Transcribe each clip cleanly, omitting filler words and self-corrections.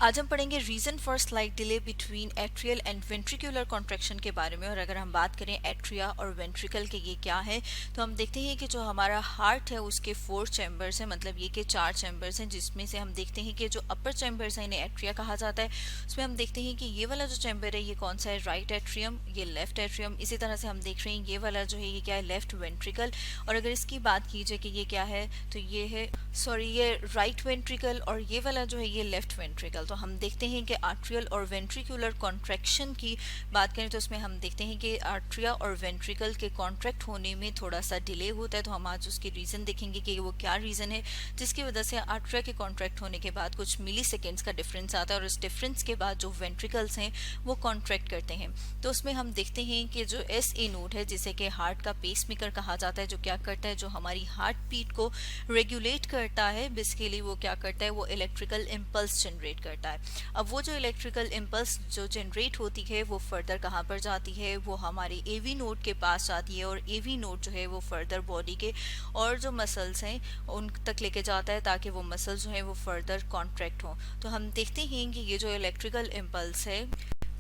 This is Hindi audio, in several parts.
आज हम पढ़ेंगे reason for slight delay between atrial and ventricular contraction के बारे में। और अगर हम बात करें एट्रिया और वेंट्रिकल के ये क्या है, तो हम देखते हैं कि जो हमारा हार्ट है उसके 4 चैम्बर्स हैं, मतलब ये के 4 चैम्बर्स हैं, जिसमें से हम देखते हैं कि जो अपर चैम्बर्स हैं इन्हें एट्रिया कहा जाता है। उसमें हम देखते हैं कि ये वाला जो चैम्बर है ये कौन सा है, राइट एट्रियम, ये लेफ्ट एट्रियम। इसी तरह से हम देख रहे हैं ये वाला जो है ये क्या है, लेफ्ट वेंट्रिकल। और अगर इसकी बात की जाए कि ये क्या है, तो ये है ये राइट वेंट्रिकल, और ये वाला जो है ये लेफ्ट वेंट्रिकल। तो हम देखते हैं कि आर्ट्रियल और वेंट्रिकुलर कॉन्ट्रैक्शन की बात करें तो उसमें हम देखते हैं कि आर्ट्रिया और वेंट्रिकल के कॉन्ट्रैक्ट होने में थोड़ा सा डिले होता है। तो हम आज उसकी रीज़न देखेंगे कि वो क्या रीज़न है जिसकी वजह से आर्ट्रिया के कॉन्ट्रैक्ट होने के बाद कुछ मिली सेकेंड्स का डिफरेंस आता है, और इस डिफरेंस के बाद जो वेंट्रिकल्स हैं वो कॉन्ट्रैक्ट करते हैं। तो उसमें हम देखते हैं कि जो SA नोड है, जिसे कि हार्ट का पेसमेकर कहा जाता है, जो क्या करता है, जो हमारी हार्ट बीट को रेगुलेट करता है। बेसिकली वो क्या करता है, वो इलेक्ट्रिकल इम्पल्स जनरेट करता है। अब वो जो इलेक्ट्रिकल इम्पल्स जो जनरेट होती है वो फर्दर कहाँ पर जाती है, वो हमारे AV नोड के पास जाती है, और AV नोड जो है वो फर्दर बॉडी के और जो मसल्स हैं उन तक लेके जाता है, ताकि वो मसल्स जो है वो फर्दर कॉन्ट्रैक्ट हों। तो हम देखते हैं कि ये जो इलेक्ट्रिकल इम्पल्स है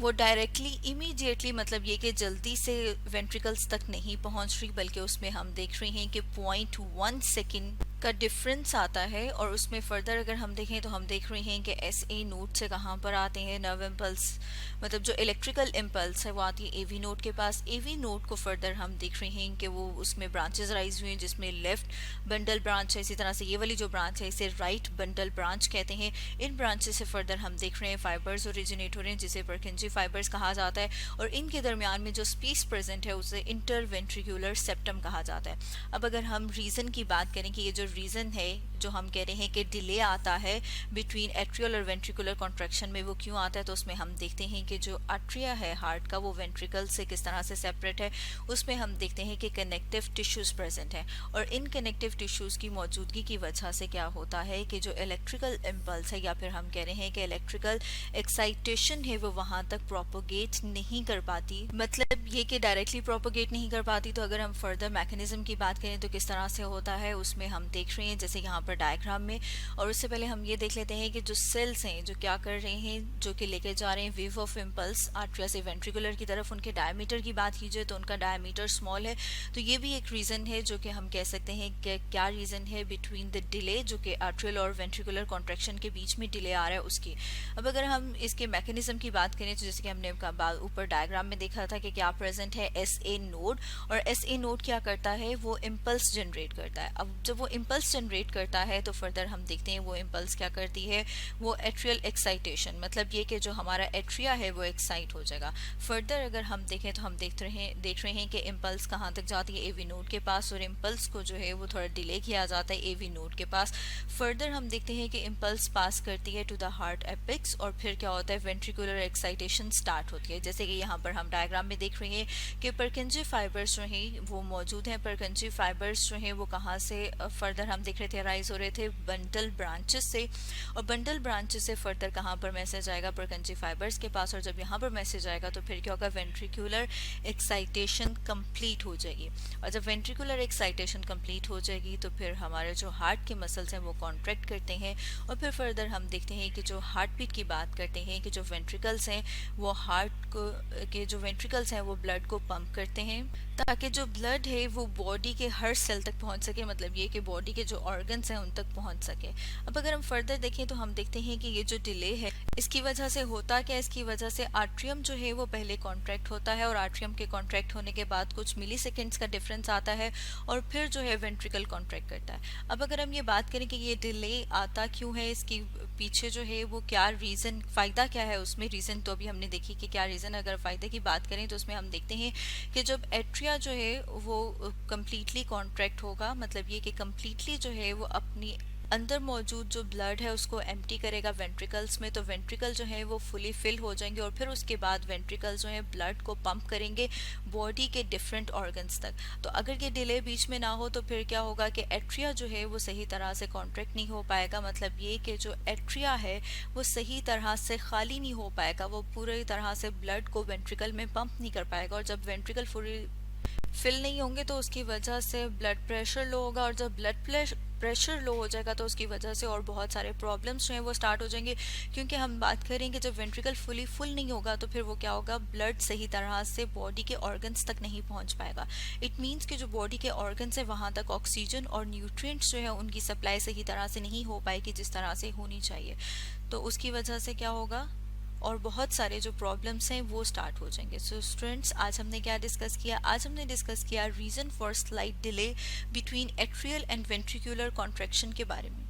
वो डायरेक्टली इमीडिएटली, मतलब ये कि जल्दी से वेंट्रिकल्स तक नहीं पहुंच रही, बल्कि उसमें हम देख रहे हैं कि 0.1 सेकेंड का डिफरेंस आता है। और उसमें फर्दर अगर हम देखें तो हम देख रहे हैं कि SA नोड से कहाँ पर आते हैं नर्व इम्पल्स, मतलब जो इलेक्ट्रिकल इम्पल्स है वो आती है AV नोड के पास। AV नोड को फर्दर हम देख रहे हैं कि वो उसमें ब्रांचेस राइज हुए हैं, जिसमें लेफ्ट बंडल ब्रांच है, इसी तरह से ये वाली जो ब्रांच है इसे राइट बंडल ब्रांच कहते हैं। इन ब्रांचेस से फर्दर हम देख रहे हैं फाइबर्स ओरिजिनेट हो रहे हैं, जिसे परकिंजी फाइबर्स कहा जाता है, और इनके दरमियान में जो स्पेस प्रेजेंट है उसे इंटरवेंट्रिकुलर सेप्टम कहा जाता है। अब अगर हम रीजन की बात करें कि ये जो रीजन है जो हम कह रहे हैं कि डिले आता है बिटवीन एट्रियल और वेंट्रिकुलर कॉन्ट्रैक्शन में, वो क्यों आता है, तो उसमें हम देखते हैं कि जो आर्ट्रिया है हार्ट का वो वेंट्रिकल से किस तरह से सेपरेट है। उसमें हम देखते हैं कि कनेक्टिव टिश्यूज प्रेजेंट हैं, और इन कनेक्टिव टिश्यूज की मौजूदगी की वजह से क्या होता है कि जो इलेक्ट्रिकल इम्पल्स है, या फिर हम कह रहे हैं कि इलेक्ट्रिकल एक्साइटेशन है, वो वहां तक प्रोपोगेट नहीं कर पाती, मतलब ये कि डायरेक्टली प्रोपोगेट नहीं कर पाती। तो अगर हम फर्दर मैकेनिज्म की बात करें तो किस तरह से होता है, उसमें हम देख रहे हैं जैसे यहाँ पर डायग्राम में। और उससे पहले हम ये देख लेते हैं कि जो सेल्स हैं जो क्या कर रहे हैं, जो कि लेके जा रहे हैं वेव ऑफ इम्पल्स आर्ट्रिया से वेंट्रिकुलर की तरफ। उनके डायमीटर की बात कीजिए तो उनका डायमीटर स्मॉल है। तो ये भी एक रीजन है जो कि हम कह सकते हैं कि क्या रीजन है बिटवीन द डिले, जो कि आर्ट्रियल और वेंट्रिकुलर कॉन्ट्रैक्शन के बीच में डिले आ रहा है उसकी। अब अगर हम इसके मैकेनिज्म की बात करें तो जैसे कि हमने ऊपर डायग्राम में देखा था कि क्या प्रेजेंट है, SA नोड। और SA नोड क्या करता है, वो इम्पल्स जनरेट करता है। अब जब वो इम्पल्स जनरेट करता है तो फर्दर हम देखते हैं वो इम्पल्स क्या करती है, वो एट्रियल एक्साइटेशन, मतलब ये कि जो हमारा एट्रिया है वो एक्साइट हो जाएगा। फर्दर अगर हम देखें तो हम देख रहे हैं कि इम्पल्स कहाँ तक जाती है, AV नोड के पास, और इम्पल्स को जो है वो थोड़ा डिले किया जाता है AV नोड के पास। फर्दर हम देखते हैं कि इम्पल्स पास करती है टू द हार्ट एपेक्स, और फिर क्या होता है, वेंट्रिकुलर एक्साइटेशन स्टार्ट होती है। जैसे कि यहाँ पर हम डायग्राम में देख रहे हैं कि परकिंजी फाइबर्स जो हैं वो मौजूद हैं। परकिंजी फाइबर्स जो हैं वो कहाँ से फर्दर हम देख रहे थे राइज हो रहे थे, बंडल ब्रांचेस से, और बंडल ब्रांचेस से फर्दर कहाँ पर मैसेज आएगा, परकिंजी फाइबर्स के पास। और जब यहाँ पर मैसेज आएगा तो फिर क्या होगा, वेंट्रिकुलर एक्साइटेशन कंप्लीट हो जाएगी। और जब वेंट्रिकुलर एक्साइटेशन कंप्लीट हो जाएगी तो फिर हमारे जो हार्ट के मसल्स हैं वो कॉन्ट्रैक्ट करते हैं। और फिर फर्दर हम देखते हैं कि जो हार्ट बीट की बात करते हैं कि जो वेंट्रिकल्स हैं वो हार्ट को के जो वेंट्रिकल्स हैं वो ब्लड को पंप करते हैं, ताकि जो ब्लड है वो बॉडी के हर सेल तक पहुंच सके, मतलब ये कि बॉडी के जो ऑर्गन्स हैं उन तक पहुंच सके। अब अगर हम फर्दर देखें तो हम देखते हैं कि ये जो डिले है इसकी वजह से होता क्या, इसकी वजह से आर्ट्रियम जो है वो पहले कॉन्ट्रैक्ट होता है, और आर्ट्रियम के कॉन्ट्रैक्ट होने के बाद कुछ मिली सेकेंड्स का डिफरेंस आता है, और फिर जो है वेंट्रिकल कॉन्ट्रैक्ट करता है। अब अगर हम ये बात करें कि ये डिले आता क्यों है, इसकी पीछे जो है वो क्या रीज़न, फ़ायदा क्या है उसमें, रीज़न तो अभी हमने देखी कि क्या रीज़न। अगर फ़ायदे की बात करें तो उसमें हम देखते हैं कि जब एट्रिया जो है वो कम्प्लीटली कॉन्ट्रैक्ट होगा, मतलब ये कि कम्प्लीटली जो है वो अपनी अंदर मौजूद जो ब्लड है उसको एम्प्टी करेगा वेंट्रिकल्स में, तो वेंट्रिकल जो है वो फुली फिल हो जाएंगे, और फिर उसके बाद वेंट्रिकल जो है ब्लड को पंप करेंगे बॉडी के डिफरेंट ऑर्गन्स तक। तो अगर ये डिले बीच में ना हो तो फिर क्या होगा कि एट्रिया जो है वो सही तरह से कॉन्ट्रैक्ट नहीं हो पाएगा, मतलब ये कि जो एट्रिया है वो सही तरह से खाली नहीं हो पाएगा, वो पूरी तरह से ब्लड को वेंट्रिकल में पंप नहीं कर पाएगा। और जब वेंट्रिकल फिल नहीं होंगे तो उसकी वजह से ब्लड प्रेशर लो होगा, और जब ब्लड प्रेशर लो हो जाएगा तो उसकी वजह से और बहुत सारे प्रॉब्लम्स जो हैं वो स्टार्ट हो जाएंगे। क्योंकि हम बात करेंगे जब वेंट्रिकल फुल नहीं होगा तो फिर वो क्या होगा, ब्लड सही तरह से बॉडी के ऑर्गन्स तक नहीं पहुंच पाएगा। इट मीन्स कि जो बॉडी के ऑर्गन्स है वहां तक ऑक्सीजन और न्यूट्रिएंट्स जो है उनकी सप्लाई सही तरह से नहीं हो पाएगी जिस तरह से होनी चाहिए। तो उसकी वजह से क्या होगा, और बहुत सारे जो प्रॉब्लम्स हैं वो स्टार्ट हो जाएंगे। सो स्टूडेंट्स, आज हमने क्या डिस्कस किया? आज हमने डिस्कस किया reason for slight delay between atrial and ventricular contraction के बारे में।